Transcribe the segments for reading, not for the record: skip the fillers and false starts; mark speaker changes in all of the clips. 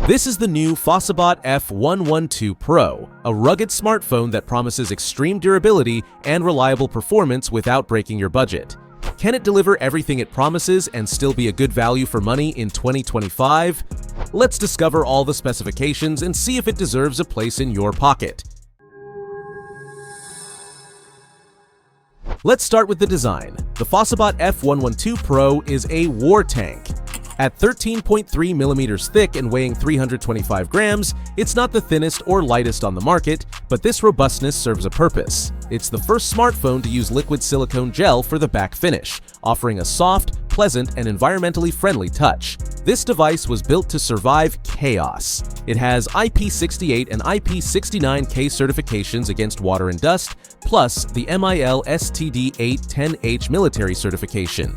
Speaker 1: This is the new Fossibot F112 Pro, a rugged smartphone that promises extreme durability and reliable performance without breaking your budget. Can it deliver everything it promises and still be a good value for money in 2025? Let's discover all the specifications and see if it deserves a place in your pocket. Let's start with the design. The Fossibot F112 Pro is a war tank. At 13.3 millimeters thick and weighing 325 grams, it's not the thinnest or lightest on the market, but this robustness serves a purpose. It's the first smartphone to use liquid silicone gel for the back finish, offering a soft, pleasant, and environmentally friendly touch. This device was built to survive chaos. It has IP68 and IP69K certifications against water and dust, plus the MIL STD810H military certification.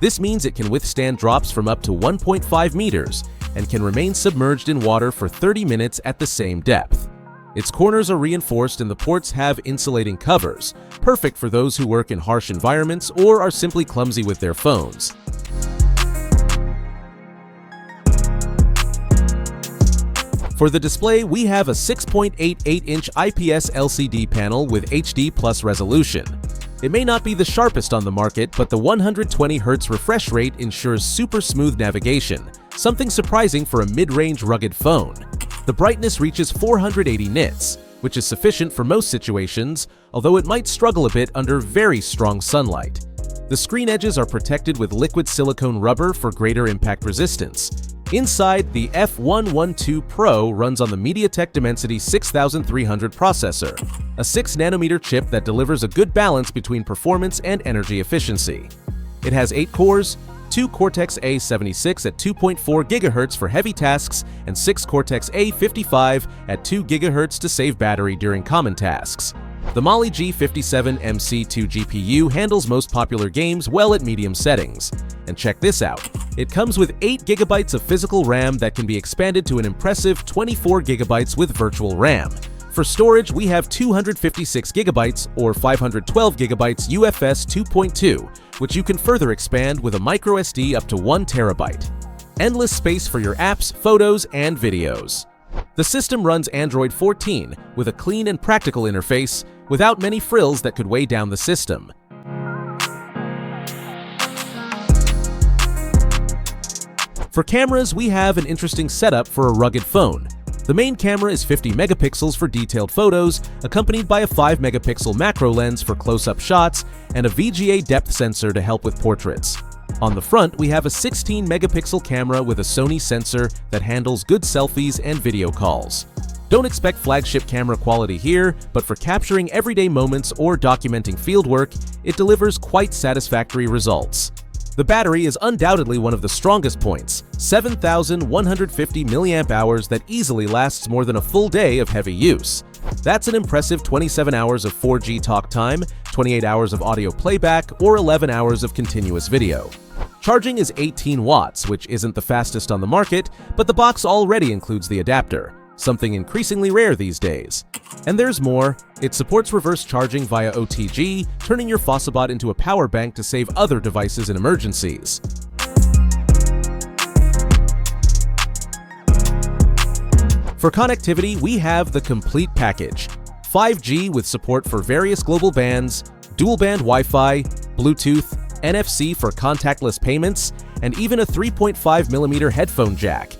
Speaker 1: This means it can withstand drops from up to 1.5 meters and can remain submerged in water for 30 minutes at the same depth. Its corners are reinforced and the ports have insulating covers, perfect for those who work in harsh environments or are simply clumsy with their phones. For the display, we have a 6.88-inch IPS LCD panel with HD Plus resolution. It may not be the sharpest on the market, but the 120Hz refresh rate ensures super smooth navigation, something surprising for a mid-range rugged phone. The brightness reaches 480 nits, which is sufficient for most situations, although it might struggle a bit under very strong sunlight. The screen edges are protected with liquid silicone rubber for greater impact resistance. Inside, the F112 Pro runs on the MediaTek Dimensity 6300 processor, a 6nm chip that delivers a good balance between performance and energy efficiency. It has 8 cores, 2 Cortex-A76 at 2.4 GHz for heavy tasks, and 6 Cortex-A55 at 2 GHz to save battery during common tasks. The Mali G57MC2 GPU handles most popular games well at medium settings. And check this out. It comes with 8 GB of physical RAM that can be expanded to an impressive 24 GB with virtual RAM. For storage, we have 256 GB or 512 GB UFS 2.2, which you can further expand with a microSD up to 1 TB. Endless space for your apps, photos, and videos. The system runs Android 14 with a clean and practical interface, without many frills that could weigh down the system. For cameras, we have an interesting setup for a rugged phone. The main camera is 50 megapixels for detailed photos, accompanied by a 5 megapixel macro lens for close-up shots and a VGA depth sensor to help with portraits. On the front, we have a 16 megapixel camera with a Sony sensor that handles good selfies and video calls. Don't expect flagship camera quality here, but for capturing everyday moments or documenting fieldwork, it delivers quite satisfactory results. The battery is undoubtedly one of the strongest points, 7,150 mAh that easily lasts more than a full day of heavy use. That's an impressive 27 hours of 4G talk time, 28 hours of audio playback, or 11 hours of continuous video. Charging is 18 watts, which isn't the fastest on the market, but the box already includes the adapter, something increasingly rare these days. And there's more. It supports reverse charging via OTG, turning your Fossibot into a power bank to save other devices in emergencies. For connectivity, we have the complete package. 5G with support for various global bands, dual-band Wi-Fi, Bluetooth, NFC for contactless payments, and even a 3.5mm headphone jack.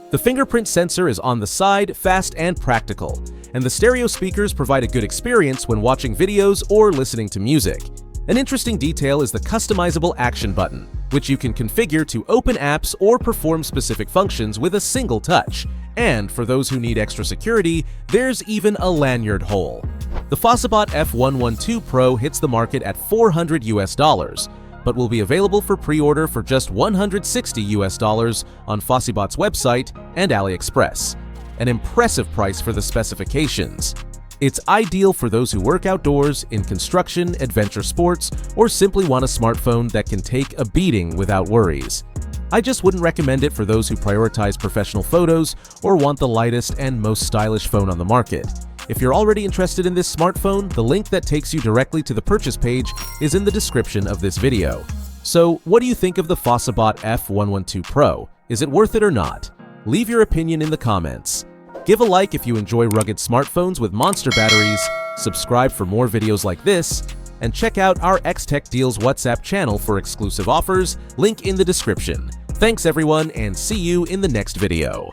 Speaker 1: The fingerprint sensor is on the side, fast and practical, and the stereo speakers provide a good experience when watching videos or listening to music. An interesting detail is the customizable action button, which you can configure to open apps or perform specific functions with a single touch. And for those who need extra security, there's even a lanyard hole. The Fossibot F112 Pro hits the market at $400 but will be available for pre-order for just $160 on Fossibot's website and AliExpress. An impressive price for the specifications. It's ideal for those who work outdoors, in construction, adventure sports, or simply want a smartphone that can take a beating without worries. I just wouldn't recommend it for those who prioritize professional photos or want the lightest and most stylish phone on the market. If you're already interested in this smartphone, the link that takes you directly to the purchase page is in the description of this video. So, what do you think of the Fossibot F112 Pro? Is it worth it or not? Leave your opinion in the comments. Give a like if you enjoy rugged smartphones with monster batteries, subscribe for more videos like this, and check out our X-Tech Deals WhatsApp channel for exclusive offers, link in the description. Thanks everyone, and see you in the next video.